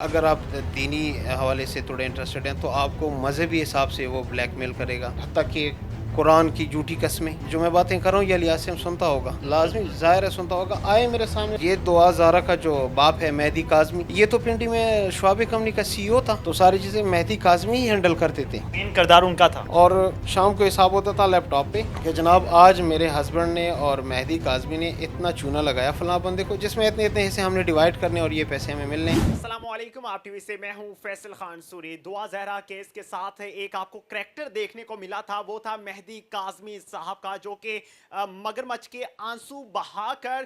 اگر آپ دینی حوالے سے تھوڑے انٹرسٹڈ ہیں تو آپ کو مذہبی حساب سے وہ بلیک میل کرے گا، حتیٰ کہ قرآن کی جھوٹی قسمیں جو میں باتیں کر رہا ہوں یہ علی عاصم سنتا ہوگا، لازمی ظاہر ہے سنتا ہوگا۔ آئے میرے سامنے یہ دعا زارہ کا جو باپ ہے مہدی کاظمی، یہ تو پنڈی میں شعبہ کمپنی کا سی او تھا، تو ساری چیزیں مہدی کاظمی ہی ہینڈل کرتے تھے، مین کردار ان کا تھا۔ اور شام کو حساب ہوتا تھا لیپ ٹاپ پہ کہ جناب آج میرے ہسبینڈ نے اور مہدی کاظمی نے اتنا چونا لگایا فلاں بندے کو، جس میں اتنے اتنے حصے ہم نے ڈیوائڈ کرنے اور یہ پیسے ہمیں ملنے ہیں۔ السلام علیکم، آپ ٹی وی سے میں ہوں فیصل خان سوری۔ دعا زہرا کیس کے ساتھ ایک آپ کو کریکٹر دیکھنے کو ملا تھا، وہ تھا مہدی کاظمی صاحب کا، جو کہ مگرمچھ کے آنسو بہا کر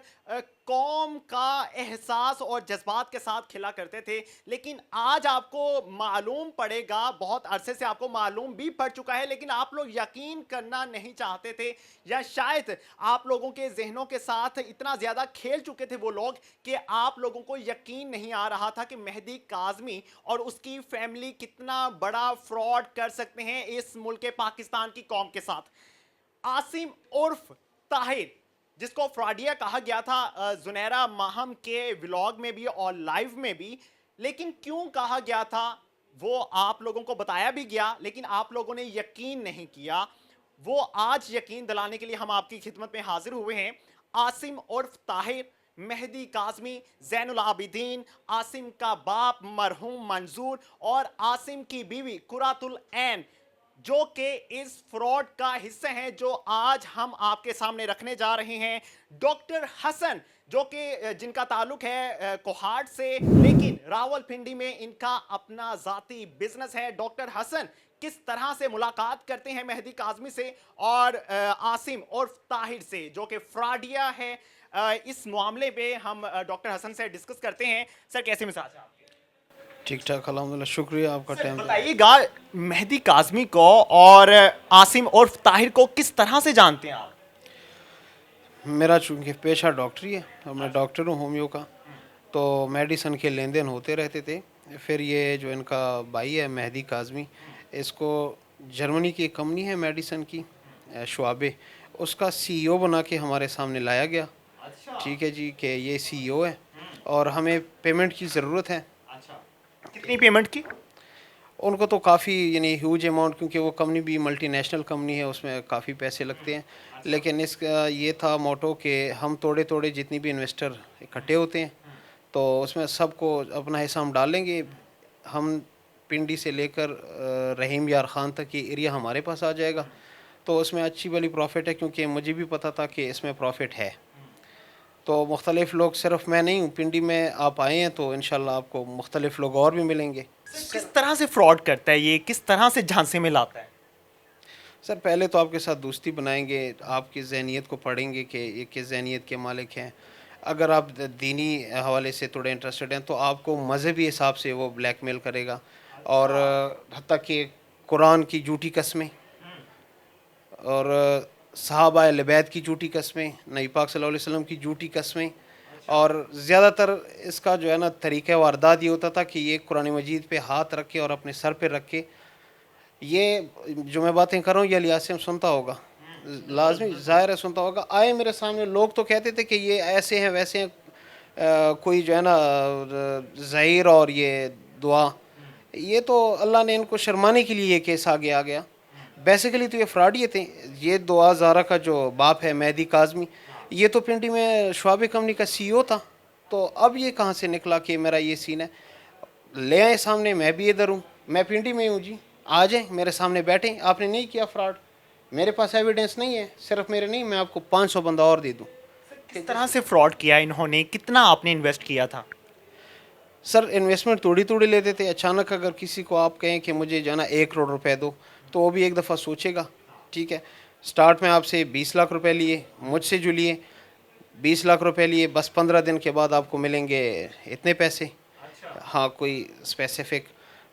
قوم کا احساس اور جذبات کے ساتھ کھلا کرتے تھے۔ لیکن آج آپ کو معلوم پڑے گا، بہت عرصے سے آپ کو معلوم بھی پڑ چکا ہے، لیکن آپ لوگ یقین کرنا نہیں چاہتے تھے، یا شاید آپ لوگوں کے ذہنوں کے ساتھ اتنا زیادہ کھیل چکے تھے وہ لوگ کہ آپ لوگوں کو یقین نہیں آ رہا تھا کہ مہدی کاظمی اور اس کی فیملی کتنا بڑا فراڈ کر سکتے ہیں اس ملک پاکستان کی قوم کے ساتھ۔ عاصم عرف طاہر، جس کو فراڈیا کہا گیا تھا زنیرہ ماہم کے ولاگ میں بھی اور لائیو میں بھی، لیکن کیوں کہا گیا تھا وہ آپ لوگوں کو بتایا بھی گیا، لیکن آپ لوگوں نے یقین نہیں کیا۔ وہ آج یقین دلانے کے لیے ہم آپ کی خدمت میں حاضر ہوئے ہیں۔ عاصم عرف طاہر، مہدی کاظمی، زین العابدین، عاصم کا باپ مرحوم منظور اور عاصم کی بیوی قرۃ العین، جو کہ اس فراڈ کا حصہ ہیں، جو آج ہم آپ کے سامنے رکھنے جا رہے ہیں۔ ڈاکٹر حسن، جو کہ جن کا تعلق ہے کوہاٹ سے، لیکن راول پنڈی میں ان کا اپنا ذاتی بزنس ہے۔ ڈاکٹر حسن کس طرح سے ملاقات کرتے ہیں مہدی کاظمی سے اور عاصم عرف طاہر سے، جو کہ فراڈیا ہے، اس معاملے پہ ہم ڈاکٹر حسن سے ڈسکس کرتے ہیں۔ سر، کیسے مزاج ہے آپ کے؟ ٹھیک ٹھاک الحمدللہ، شکریہ آپ کا ٹائم۔ بتائیے گا مہدی کاظمی کو اور عاصم عرف طاہر کو کس طرح سے جانتے ہیں آپ؟ میرا چونکہ پیشہ ڈاکٹری ہے اور میں ڈاکٹر ہوں ہومیو کا، تو میڈیسن کے لین دین ہوتے رہتے تھے۔ پھر یہ جو ان کا بھائی ہے مہدی کاظمی، اس کو جرمنی کی ایک کمپنی ہے میڈیسن کی شعبے، اس کا سی او بنا کے ہمارے سامنے لایا گیا۔ ٹھیک ہے جی، کہ یہ سی او ہے اور ہمیں پیمنٹ کی ضرورت ہے۔ کتنی پیمنٹ کی؟ ان کو تو کافی یعنی ہیوج اماؤنٹ، کیونکہ وہ کمپنی بھی ملٹی نیشنل کمپنی ہے، اس میں کافی پیسے لگتے ہیں، لیکن اس کا یہ تھا موٹو کہ ہم توڑے توڑے جتنی بھی انویسٹر اکٹھے ہوتے ہیں تو اس میں سب کو اپنا حصہ ہم ڈالیں گے۔ ہم پنڈی سے لے کر رحیم یار خان تک یہ ایریا ہمارے پاس آ جائے گا، تو اس میں اچھی والی پروفٹ ہے، کیونکہ مجھے بھی پتہ تھا کہ اس میں پروفٹ ہے۔ تو مختلف لوگ، صرف میں نہیں ہوں، پنڈی میں آپ آئے ہیں تو انشاءاللہ آپ کو مختلف لوگ اور بھی ملیں گے۔ کس طرح سے فراڈ کرتا ہے یہ، کس طرح سے جھانسے میں لاتا ہے؟ سر، پہلے تو آپ کے ساتھ دوستی بنائیں گے، آپ کی ذہنیت کو پڑھیں گے کہ یہ کس ذہنیت کے مالک ہیں۔ اگر آپ دینی حوالے سے تھوڑے انٹرسٹڈ ہیں تو آپ کو مذہبی حساب سے وہ بلیک میل کرے گا، اور حتیٰ کہ قرآن کی جھوٹی قسمیں اور صحابہ اہل بیت کی جھوٹی قسمیں، نبی پاک صلی اللہ علیہ وسلم کی جھوٹی قسمیں، اور زیادہ تر اس کا جو ہے نا طریقہ واردات یہ ہوتا تھا کہ یہ قرآن مجید پہ ہاتھ رکھ کے اور اپنے سر پہ رکھ کے، یہ جو میں باتیں کر رہا ہوں یہ علی عاصم سنتا ہوگا، لازمی ظاہر ہے سنتا ہوگا۔ آئے میرے سامنے، لوگ تو کہتے تھے کہ یہ ایسے ہیں ویسے ہیں، کوئی جو ہے نا ظہیر اور یہ دعا، یہ تو اللہ نے ان کو شرمانے کے لیے یہ کیس آگے آ گیا۔ بیسیکلی تو یہ فراڈ تھے۔ یہ دعا زارہ کا جو باپ ہے مہدی کاظمی، یہ تو پنڈی میں شعبہ کمپنی کا سی او تھا، تو اب یہ کہاں سے نکلا کہ میرا یہ سین ہے؟ لے آئے سامنے، میں بھی ادھر ہوں، میں پنڈی میں ہوں جی، آ جائیں میرے سامنے بیٹھیں۔ آپ نے نہیں کیا فراڈ، میرے پاس ایویڈنس نہیں ہے، صرف میرے نہیں، میں آپ کو 500 بندہ اور دے دوں۔ کس طرح سے فراڈ کیا انہوں نے؟ کتنا آپ نے انویسٹ کیا تھا؟ سر، انویسٹمنٹ توڑی توڑی لیتے تھے۔ اچانک اگر کسی کو آپ کہیں کہ مجھے جو ہے نا 1 کروڑ روپے دو، تو وہ بھی ایک دفعہ سوچے گا۔ ٹھیک ہے، سٹارٹ میں آپ سے 20 لاکھ روپے لیے، مجھ سے جو لیے 20 لاکھ روپے لیے، بس 15 دن کے بعد آپ کو ملیں گے اتنے پیسے، ہاں کوئی اسپیسیفک۔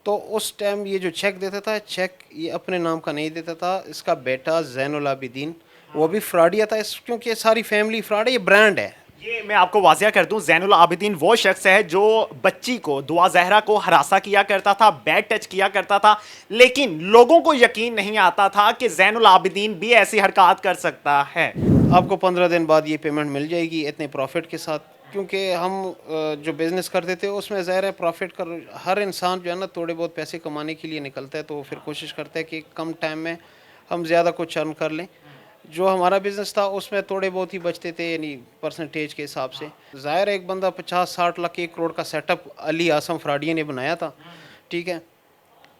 تو اس ٹائم یہ جو چیک دیتا تھا، چیک یہ اپنے نام کا نہیں دیتا تھا، اس کا بیٹا زین العابدین وہ بھی فراڈیا تھا، کیونکہ ساری فیملی فراڈ ہے، یہ برانڈ ہے۔ یہ میں آپ کو واضح کر دوں، زین العابدین وہ شخص ہے جو بچی کو، دعا زہرا کو ہراساں کیا کرتا تھا، بیڈ ٹچ کیا کرتا تھا، لیکن لوگوں کو یقین نہیں آتا تھا کہ زین العابدین بھی ایسی حرکات کر سکتا ہے۔ آپ کو 15 دن بعد یہ پیمنٹ مل جائے گی اتنے پروفٹ کے ساتھ۔ کیونکہ ہم جو بزنس کرتے تھے اس میں ظاہر ہے پروفٹ کر ہر انسان جو ہے نا تھوڑے بہت پیسے کمانے کے لیے نکلتا ہے، تو پھر کوشش کرتا ہے کہ کم ٹائم میں ہم زیادہ کچھ ارن کر لیں. جو ہمارا بزنس تھا اس میں تھوڑے بہت ہی بچتے تھے، یعنی پرسنٹیج کے حساب سے. ظاہر ہے ایک بندہ 50-60 لاکھ 1 کروڑ کا سیٹ اپ علی اعظم فراڈیے نے بنایا تھا، ٹھیک ہے.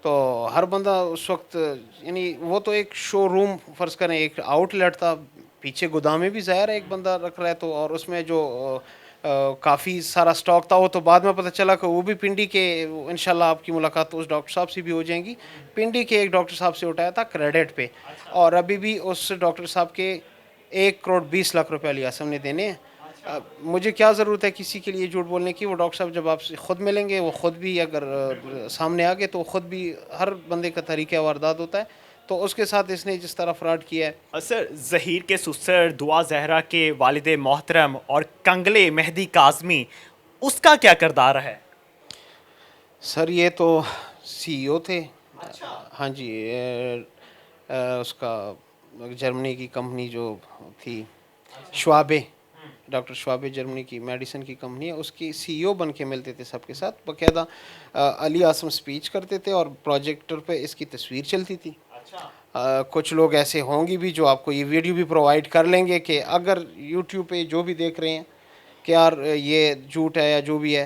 تو ہر بندہ اس وقت، یعنی وہ تو ایک شو روم فرض کریں، ایک آؤٹ لیٹ تھا، پیچھے گودام میں بھی ظاہر ہے ایک بندہ رکھ رہا ہے، تو اور اس میں جو کافی سارا سٹاک تھا، وہ تو بعد میں پتہ چلا کہ وہ بھی پنڈی کے، انشاءاللہ آپ کی ملاقات تو اس ڈاکٹر صاحب سے بھی ہو جائیں گی، پنڈی کے ایک ڈاکٹر صاحب سے اٹھایا تھا کریڈٹ پہ، اور ابھی بھی اس ڈاکٹر صاحب کے 1 کروڑ 20 لاکھ روپے علی اعظم نے دینے ہیں. مجھے کیا ضرورت ہے کسی کے لیے جھوٹ بولنے کی؟ وہ ڈاکٹر صاحب جب آپ سے خود ملیں گے، وہ خود بھی اگر سامنے آ گئے تو خود بھی، ہر بندے کا طریقہ واردات ہوتا ہے، تو اس کے ساتھ اس نے جس طرح فراڈ کیا ہے. سر، ظہیر کے سسر دعا زہرا کے والد محترم اور کنگلے مہدی کاظمی، اس کا کیا کردار ہے؟ سر یہ تو سی ای او تھے. ہاں جی، اس کا جرمنی کی کمپنی جو تھی شوابے، ڈاکٹر شوابے جرمنی کی میڈیسن کی کمپنی ہے، اس کی سی ای او بن کے ملتے تھے سب کے ساتھ. باقاعدہ علی اعظم سپیچ کرتے تھے اور پروجیکٹر پہ اس کی تصویر چلتی تھی. کچھ لوگ ایسے ہوں گے بھی جو آپ کو یہ ویڈیو بھی پرووائڈ کر لیں گے کہ اگر یوٹیوب پہ جو بھی دیکھ رہے ہیں کہ یار یہ جھوٹ ہے یا جو بھی ہے،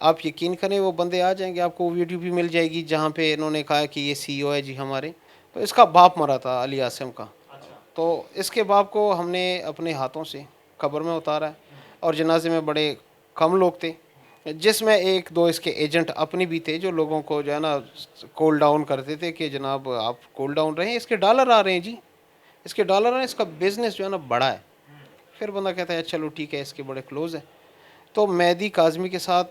آپ یقین کریں وہ بندے آ جائیں گے، آپ کو ویڈیو بھی مل جائے گی جہاں پہ انہوں نے کہا کہ یہ سی ای او ہے جی ہمارے. تو اس کا باپ مرا تھا علی اعظم کا، تو اس کے باپ کو ہم نے اپنے ہاتھوں سے قبر میں اتارا ہے، اور جنازے میں بڑے کم لوگ تھے، جس میں 1-2 اس کے ایجنٹ اپنے بھی تھے جو لوگوں کو جو ہے نا کول ڈاؤن کرتے تھے کہ جناب آپ کول ڈاؤن رہیں، اس کے ڈالر آ رہے ہیں جی، اس کے ڈالر آ رہے ہیں، اس کا بزنس جو ہے نا بڑا ہے. پھر بندہ کہتا ہے چلو ٹھیک ہے، اس کے بڑے کلوز ہیں. تو مہدی کاظمی کے ساتھ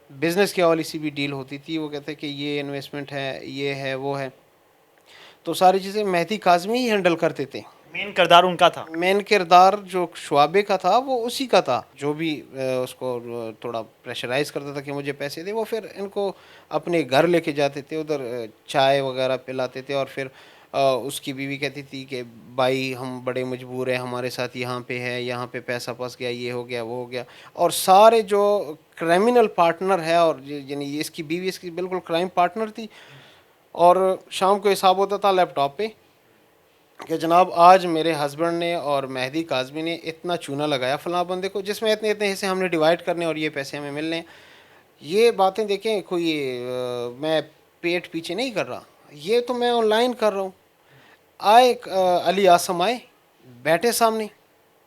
بزنس کے حوالے سے بھی ڈیل ہوتی تھی. وہ کہتے ہیں کہ یہ انویسٹمنٹ ہے، یہ ہے، وہ ہے، تو ساری چیزیں مہدی کاظمی ہی ہینڈل کرتے تھے. مین کردار ان کا تھا. مین کردار جو شعبے کا تھا وہ اسی کا تھا، جو بھی اس کو تھوڑا پریشرائز کرتا تھا کہ مجھے پیسے دے، وہ پھر ان کو اپنے گھر لے کے جاتے تھے، ادھر چائے وغیرہ پلاتے تھے. اور پھر اس کی بیوی کہتی تھی کہ بھائی ہم بڑے مجبور ہیں، ہمارے ساتھ یہاں پہ ہے، یہاں پہ پیسہ پھنس گیا، یہ ہو گیا، وہ ہو گیا. اور سارے جو کرائمنل پارٹنر ہے، اور یعنی اس کی بیوی اس کی بالکل کرائم پارٹنر تھی. اور شام کو حساب ہوتا تھا لیپ ٹاپ پہ کہ جناب آج میرے ہسبینڈ نے اور مہدی کاظمی نے اتنا چونا لگایا فلاں بندے کو، جس میں اتنے اتنے حصے ہم نے ڈیوائڈ کرنے اور یہ پیسے ہمیں ملنے. یہ باتیں دیکھیں، کوئی میں پیٹ پیچھے نہیں کر رہا، یہ تو میں آن لائن کر رہا ہوں. آئے علی اعظم آئے، بیٹھے سامنے،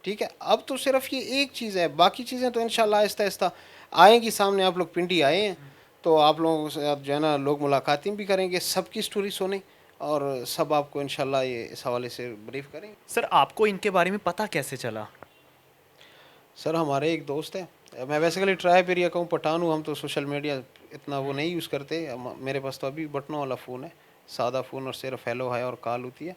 ٹھیک ہے. اب تو صرف یہ ایک چیز ہے، باقی چیزیں تو انشاءاللہ آہستہ آہستہ آئیں گی سامنے. آپ لوگ پنڈی آئے ہیں تو آپ لوگوں سے جو ہے نا لوگ ملاقاتیں بھی کریں گے، سب کی سٹوری سنیں، اور سب آپ کو انشاءاللہ یہ اس حوالے سے بریف کریں گے. سر، آپ کو ان کے بارے میں پتہ کیسے چلا؟ سر ہمارے ایک دوست ہے، میں بیسیکلی ٹرائی پیریا کا ہوں، پٹھان ہوں. ہم تو سوشل میڈیا اتنا وہ نہیں یوز کرتے. میرے پاس تو ابھی بٹنوں والا فون ہے، سادہ فون، اور صرف ہیلو ہے اور کال ہوتی ہے.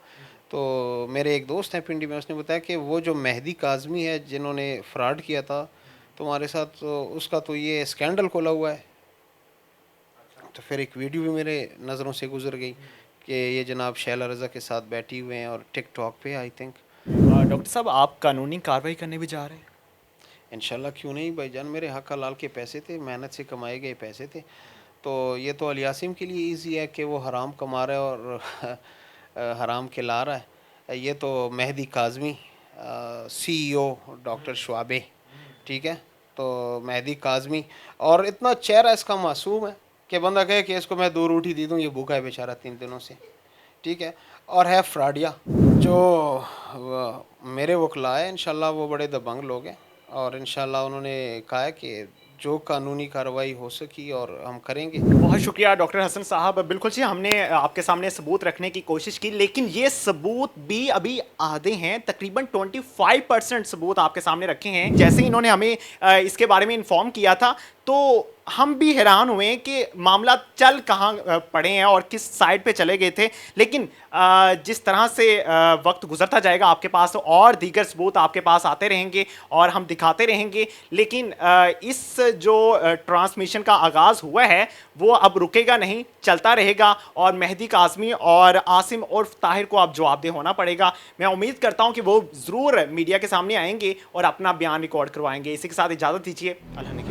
تو میرے ایک دوست ہیں پنڈی میں، اس نے بتایا کہ وہ جو مہدی کاظمی ہے جنہوں نے فراڈ کیا تھا تمہارے ساتھ، تو اس کا تو یہ اسکینڈل کھولا ہوا ہے. تو پھر ایک ویڈیو بھی میرے نظروں سے گزر گئی کہ یہ جناب شیلا رضا کے ساتھ بیٹھی ہوئے ہیں، اور ٹک ٹاک پہ آئی تھنک. ڈاکٹر صاحب، آپ قانونی کارروائی کرنے بھی جا رہے ہیں؟ انشاءاللہ کیوں نہیں بھائی جان، میرے حق حلال کے پیسے تھے، محنت سے کمائے گئے پیسے تھے. تو یہ تو علی اعظم کے لیے ایزی ہے کہ وہ حرام کما رہا ہے اور حرام کھلا رہا ہے. یہ تو مہدی کاظمی، سی ای او ڈاکٹر شعبے، ٹھیک ہے. تو مہدی کاظمی، اور اتنا چہرہ اس کا معصوم ہے کہ بندہ کہے کہ اس کو میں 2 روٹی دے دوں، یہ بھوکا ہے بیچارہ 3 دنوں سے، ٹھیک ہے. اور ہے فراڈیا. جو میرے وکلا ہے انشاءاللہ وہ بڑے دبنگ لوگ ہیں، اور انشاءاللہ انہوں نے کہا ہے کہ جو قانونی کارروائی ہو سکی اور ہم کریں گے. بہت شکریہ ڈاکٹر حسن صاحب. بالکل جی، ہم نے آپ کے سامنے ثبوت رکھنے کی کوشش کی، لیکن یہ ثبوت بھی ابھی آدھے ہیں. تقریباً 25% ثبوت آپ کے سامنے رکھے ہیں. جیسے ہی انہوں نے ہمیں اس کے بارے میں انفارم کیا تھا، تو ہم بھی حیران ہوئے ہیں کہ معاملہ چل کہاں پڑے ہیں اور کس سائڈ پہ چلے گئے تھے. لیکن جس طرح سے وقت گزرتا جائے گا آپ کے پاس اور دیگر ثبوت آپ کے پاس آتے رہیں گے اور ہم دکھاتے رہیں گے. لیکن اس جو ٹرانسمیشن کا آغاز ہوا ہے وہ اب رکے گا نہیں, چلتا رہے گا, اور مہدی کاظمی اور عاصم عرف طاہر کو اب جواب دہ ہونا پڑے گا. میں امید کرتا ہوں کہ وہ ضرور میڈیا کے سامنے آئیں گے اور اپنا بیان ریکارڈ کروائیں گے. اسی کے ساتھ اجازت دیجیے, اللہ نے